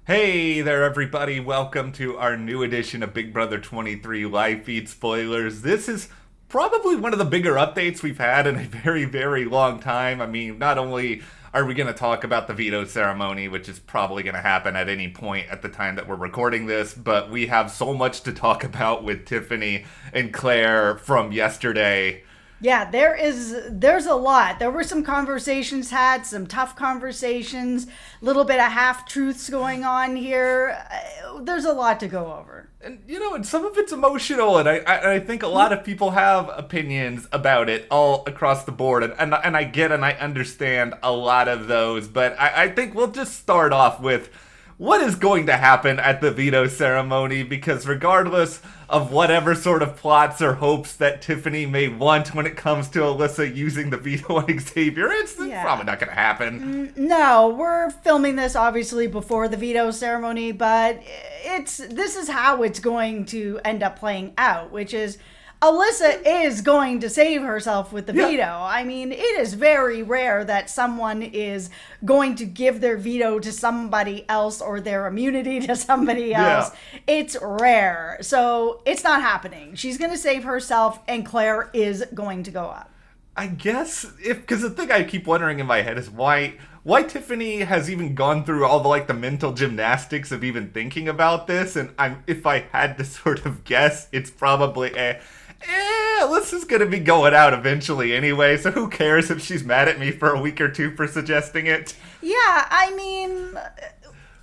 Hey there, everybody. Welcome to our new edition of Big Brother 23 live feed spoilers. This is probably one of the bigger updates we've had in a very, very long time. I mean, not only are we going to talk about the veto ceremony, which is probably going to happen at any point at the time that we're recording this, but we have so much to talk about with Tiffany and Claire from yesterday. Yeah, there's a lot. There were some conversations had, some tough conversations, a little bit of half truths going on here. There's a lot to go over. And some of it's emotional, and I think a lot of people have opinions about it all across the board, and I get and I understand a lot of those, but I think we'll just start off with what is going to happen at the veto ceremony, because regardless of whatever sort of plots or hopes that Tiffany may want when it comes to Alyssa using the veto on Xavier, it's probably not going to happen. No, we're filming this obviously before the veto ceremony, but this is how it's going to end up playing out, which is Alyssa is going to save herself with the veto. I mean, it is very rare that someone is going to give their veto to somebody else or their immunity to somebody else. It's rare. So it's not happening. She's going to save herself, and Claire is going to go up. I guess because the thing I keep wondering in my head is why Tiffany has even gone through all the mental gymnastics of even thinking about this, and if I had to sort of guess, it's probably Alyssa's gonna be going out eventually anyway, so who cares if she's mad at me for a week or two for suggesting it? Yeah, I mean,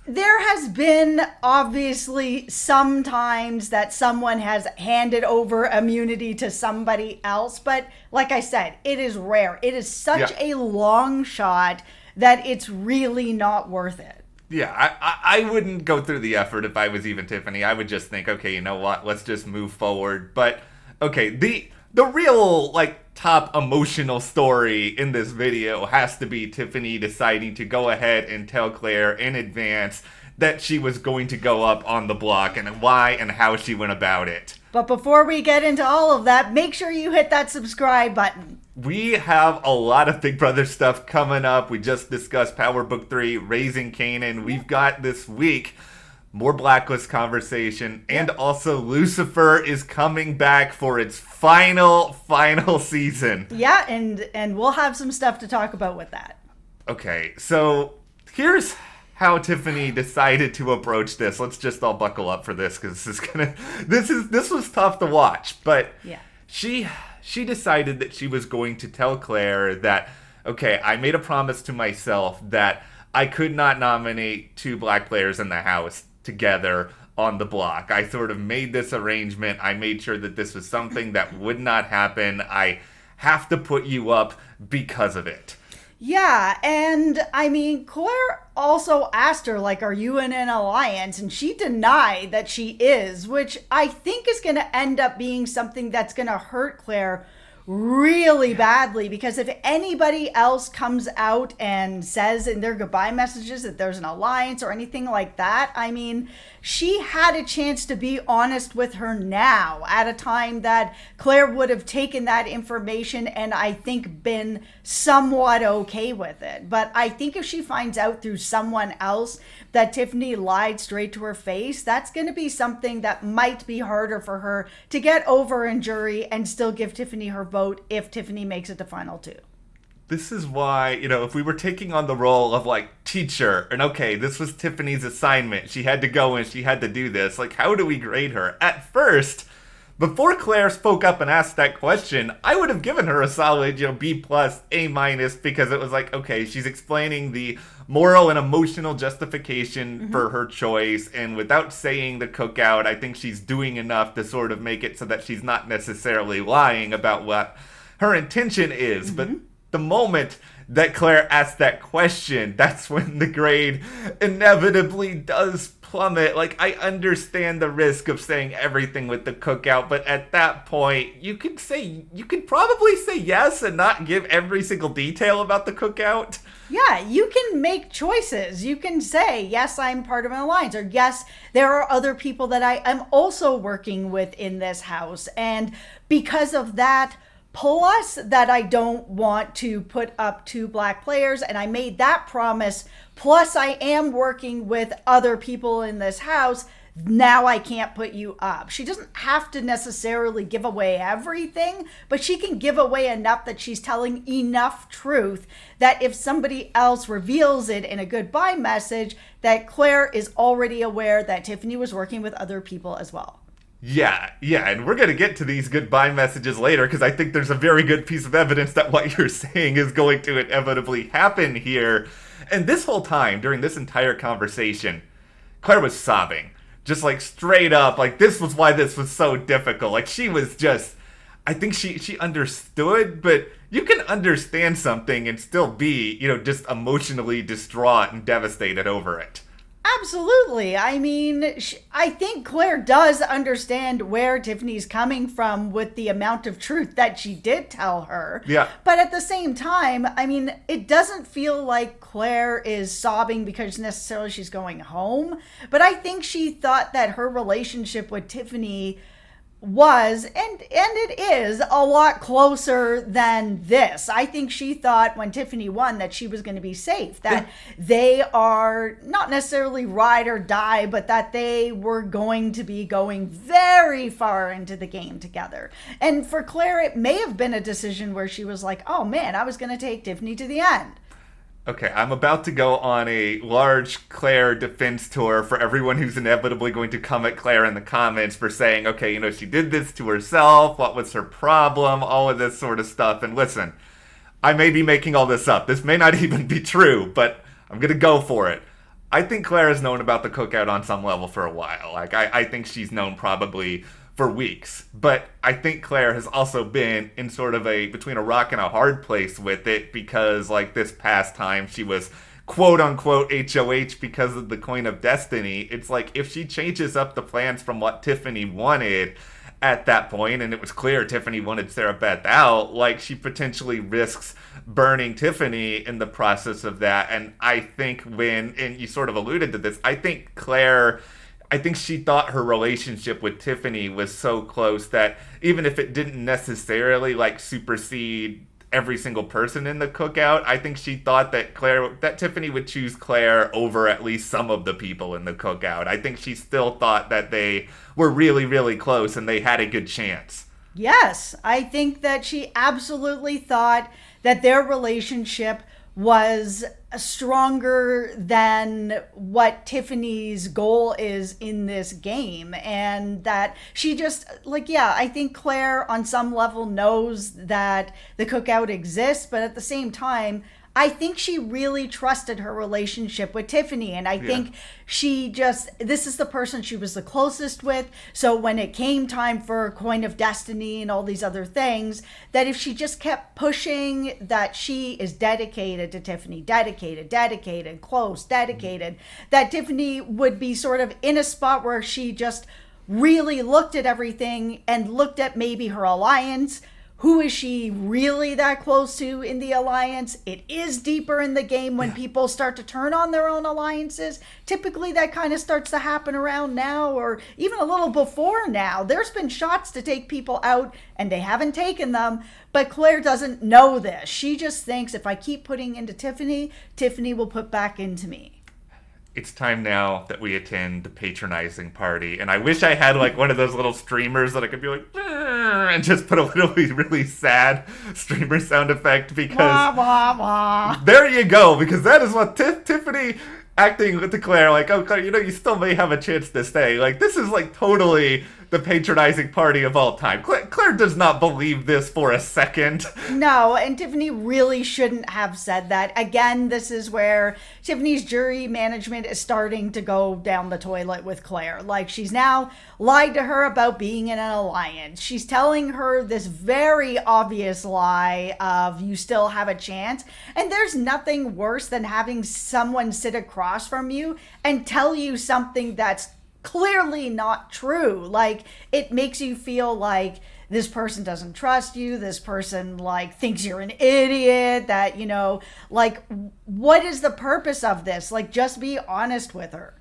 there has been obviously some times that someone has handed over immunity to somebody else, but like I said, it is rare. It is such a long shot that it's really not worth it. Yeah, I wouldn't go through the effort if I was even Tiffany. I would just think, okay, you know what, let's just move forward. But okay, the real top emotional story in this video has to be Tiffany deciding to go ahead and tell Claire in advance that she was going to go up on the block and why and how she went about it. But before we get into all of that, make sure you hit that subscribe button. We have a lot of Big Brother stuff coming up. We just discussed Power Book 3, Raising Kanan. We've got this week more Blacklist conversation, and also Lucifer is coming back for its final season. Yeah, and we'll have some stuff to talk about with that. Okay, so here's how Tiffany decided to approach this. Let's just all buckle up for this, because this was tough to watch. But yeah, she decided that she was going to tell Claire that, okay, I made a promise to myself that I could not nominate two black players in the house together on the block. I sort of made this arrangement. I made sure that this was something that would not happen. I have to put you up because of it. Yeah, and I mean, Claire also asked her, are you in an alliance? And she denied that she is, which I think is going to end up being something that's going to hurt Claire really badly, because if anybody else comes out and says in their goodbye messages that there's an alliance or anything like that, I mean, she had a chance to be honest with her now at a time that Claire would have taken that information and I think been somewhat okay with it. But I think if she finds out through someone else that Tiffany lied straight to her face, that's going to be something that might be harder for her to get over in jury and still give Tiffany her vote if Tiffany makes it to final two. This is why, if we were taking on the role of teacher, and okay, this was Tiffany's assignment, she had to go and she had to do this, how do we grade her? At first, before Claire spoke up and asked that question, I would have given her a solid, B plus, A minus, because it was okay, she's explaining the moral and emotional justification for her choice, and without saying the cookout, I think she's doing enough to sort of make it so that she's not necessarily lying about what her intention is. But the moment that Claire asked that question, that's when the grade inevitably does plummet. I understand the risk of saying everything with the cookout, but at that point, you could probably say yes and not give every single detail about the cookout. Yeah, you can make choices. You can say, yes, I'm part of an alliance, or yes, there are other people that I am also working with in this house. And because of that, plus that I don't want to put up two black players, and I made that promise, Plus, I am working with other people in this house. Now I can't put you up. She doesn't have to necessarily give away everything, but she can give away enough that she's telling enough truth that if somebody else reveals it in a goodbye message, that Claire is already aware that Tiffany was working with other people as well. Yeah, and we're going to get to these goodbye messages later because I think there's a very good piece of evidence that what you're saying is going to inevitably happen here. And this whole time, during this entire conversation, Claire was sobbing. Just like straight up, like this was why this was so difficult. Like she was just, I think she understood, but you can understand something and still be, just emotionally distraught and devastated over it. Absolutely. I mean, I think Claire does understand where Tiffany's coming from with the amount of truth that she did tell her. Yeah. But at the same time, I mean, it doesn't feel like Claire is sobbing because necessarily she's going home. But I think she thought that her relationship with Tiffany was and it is a lot closer than this. I think she thought when Tiffany won that she was going to be safe, that they are not necessarily ride or die, but that they were going to be going very far into the game together. And for Claire, it may have been a decision where she was like, oh man, I was going to take Tiffany to the end. Okay, I'm about to go on a large Claire defense tour for everyone who's inevitably going to come at Claire in the comments for saying, okay, she did this to herself, what was her problem, all of this sort of stuff. And listen, I may be making all this up. This may not even be true, but I'm going to go for it. I think Claire has known about the cookout on some level for a while. Like, I think she's known probably for weeks, but I think Claire has also been in sort of between a rock and a hard place with it because like this past time she was quote unquote HOH because of the coin of destiny. It's like if she changes up the plans from what Tiffany wanted at that point, and it was clear Tiffany wanted Sarah Beth out, like she potentially risks burning Tiffany in the process of that. And I think and you sort of alluded to this, I think she thought her relationship with Tiffany was so close that even if it didn't necessarily like supersede every single person in the cookout, I think she thought that Tiffany would choose Claire over at least some of the people in the cookout. I think she still thought that they were really, really close and they had a good chance. Yes, I think that she absolutely thought that their relationship was stronger than what Tiffany's goal is in this game. And that she just, I think Claire on some level knows that the cookout exists, but at the same time, I think she really trusted her relationship with Tiffany. And I think this is the person she was the closest with. So when it came time for Coin of Destiny and all these other things, that if she just kept pushing that she is dedicated to Tiffany, dedicated, close, dedicated, that Tiffany would be sort of in a spot where she just really looked at everything and looked at maybe her alliance. Who is she really that close to in the alliance? It is deeper in the game when people start to turn on their own alliances. Typically, that kind of starts to happen around now or even a little before now. There's been shots to take people out and they haven't taken them. But Claire doesn't know this. She just thinks if I keep putting into Tiffany, Tiffany will put back into me. It's time now that we attend the patronizing party. And I wish I had like one of those little streamers that I could be like, and just put a really, really sad streamer sound effect because wah, wah, wah. There you go. Because that is what Tiffany acting with Claire, like, oh, Claire, you still may have a chance to stay. Like, this is like totally the patronizing party of all time. Claire does not believe this for a second. No, and Tiffany really shouldn't have said that. Again, this is where Tiffany's jury management is starting to go down the toilet with Claire. Like, she's now lied to her about being in an alliance. She's telling her this very obvious lie of you still have a chance. And there's nothing worse than having someone sit across from you and tell you something that's clearly not true. Like, it makes you feel like this person doesn't trust you, this person like thinks you're an idiot, that, like, what is the purpose of this? Like, just be honest with her.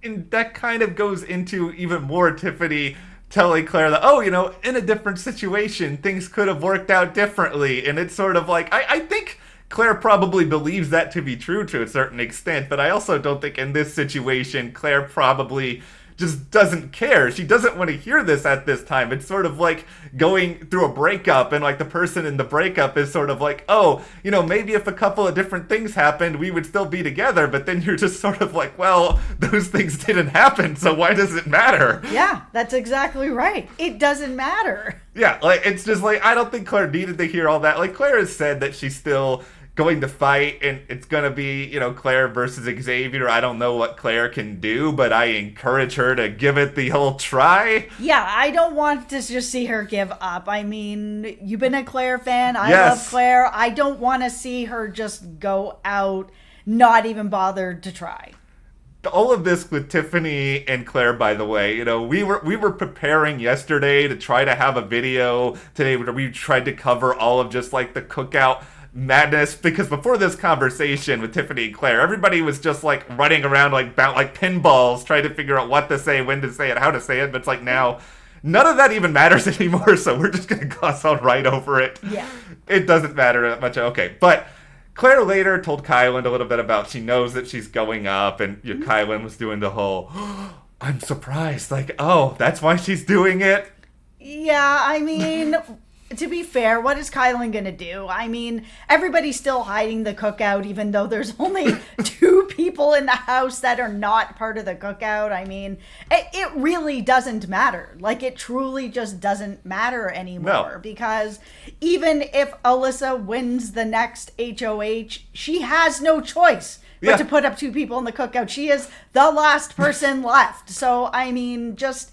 And that kind of goes into even more Tiffany telling Claire that, oh, in a different situation, things could have worked out differently. And it's sort of like, I think Claire probably believes that to be true to a certain extent, but I also don't think in this situation Claire probably just doesn't care. She doesn't want to hear this at this time. It's sort of like going through a breakup, and like the person in the breakup is sort of like, oh, maybe if a couple of different things happened, we would still be together. But then you're just sort of like, well, those things didn't happen, so why does it matter? Yeah, that's exactly right. It doesn't matter. Yeah, like, it's just like, I don't think Claire needed to hear all that. Like, Claire has said that she's still going to fight, and it's going to be, Claire versus Xavier. I don't know what Claire can do, but I encourage her to give it the whole try. Yeah, I don't want to just see her give up. I mean, you've been a Claire fan. I Yes. love Claire. I don't want to see her just go out, not even bothered to try. All of this with Tiffany and Claire, by the way, we were preparing yesterday to try to have a video today where we tried to cover all of just like the cookout madness, because before this conversation with Tiffany and Claire, everybody was just like running around like pinballs trying to figure out what to say, when to say it, how to say it. But it's like now none of that even matters anymore, so we're just gonna gloss on right over it. Yeah, it doesn't matter that much. Okay, but Claire later told Kylan a little bit about, she knows that she's going up, and Kylan was doing the whole I'm surprised, like, oh, that's why she's doing it. Yeah, I mean, to be fair, what is Kylan gonna do? I mean, everybody's still hiding the cookout, even though there's only 2 people in the house that are not part of the cookout. I mean, it really doesn't matter. Like, it truly just doesn't matter anymore. No. Because even if Alyssa wins the next HOH, she has no choice but to put up 2 people in the cookout. She is the last person left. So, I mean, just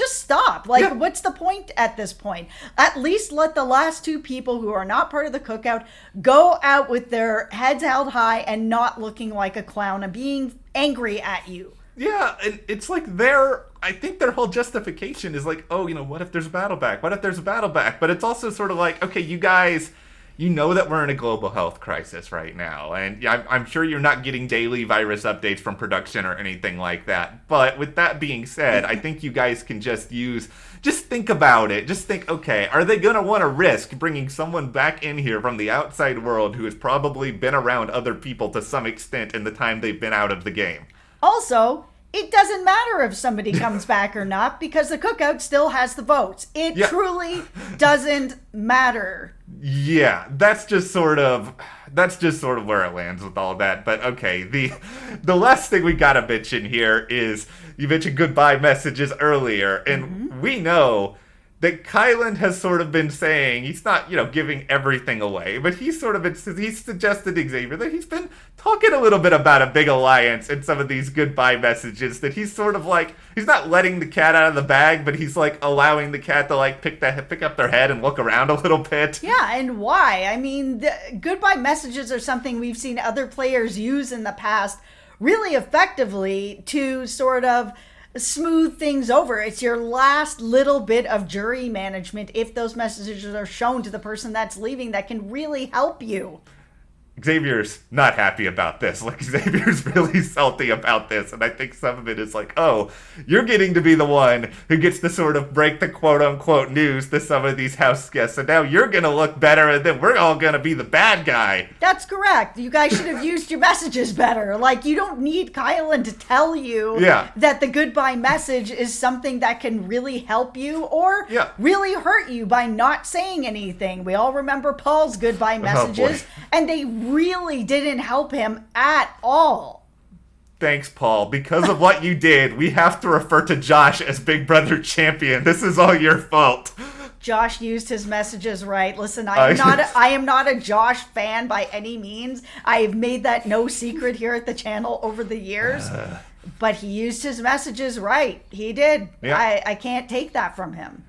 stop. Like, what's the point at this point? At least let the last 2 people who are not part of the cookout go out with their heads held high and not looking like a clown and being angry at you. Yeah, and it's like I think their whole justification is like, oh, what if there's a battle back? What if there's a battle back? But it's also sort of like, okay, you guys, that we're in a global health crisis right now. And I'm sure you're not getting daily virus updates from production or anything like that. But with that being said, I think you guys can just think about it. Just think, okay, are they going to want to risk bringing someone back in here from the outside world who has probably been around other people to some extent in the time they've been out of the game? Also, it doesn't matter if somebody comes back or not, because the cookout still has the votes. It truly doesn't matter. Yeah, that's just sort of where it lands with all that. But okay, the last thing we gotta mention here is, you mentioned goodbye messages earlier, and we know that Kylan has sort of been saying, he's not, giving everything away, but he's suggested to Xavier that he's been talking a little bit about a big alliance in some of these goodbye messages, that he's sort of like, he's not letting the cat out of the bag, but he's like allowing the cat to like pick up their head and look around a little bit. Yeah, and why? I mean, the goodbye messages are something we've seen other players use in the past really effectively to sort of smooth things over. It's your last little bit of jury management, if those messages are shown to the person that's leaving, that can really help you. Xavier's not happy about this. Like, Xavier's really salty about this, and I think some of it is like, oh, you're getting to be the one who gets to sort of break the quote-unquote news to some of these house guests, and now you're gonna look better, and then we're all gonna be the bad guy. That's correct. You guys should have used your messages better. Like, you don't need Kylan to tell you that the goodbye message is something that can really help you or really hurt you by not saying anything. We all remember Paul's goodbye messages, and they really didn't help him at all. Thanks, Paul. Because of what you did, we have to refer to Josh as Big Brother Champion. This is all your fault. Josh used his messages right. Listen, I am not a Josh fan by any means. I've made that no secret here at the channel over the years. But he used his messages right. He did. Yeah. I can't take that from him.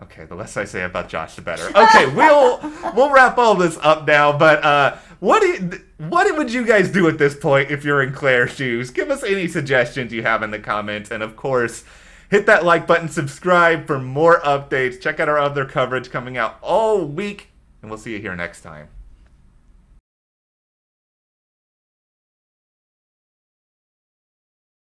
Okay, the less I say about Josh, the better. Okay, we'll wrap all this up now. But what would you guys do at this point if you're in Claire's shoes? Give us any suggestions you have in the comments, and of course, hit that like button, subscribe for more updates. Check out our other coverage coming out all week, and we'll see you here next time.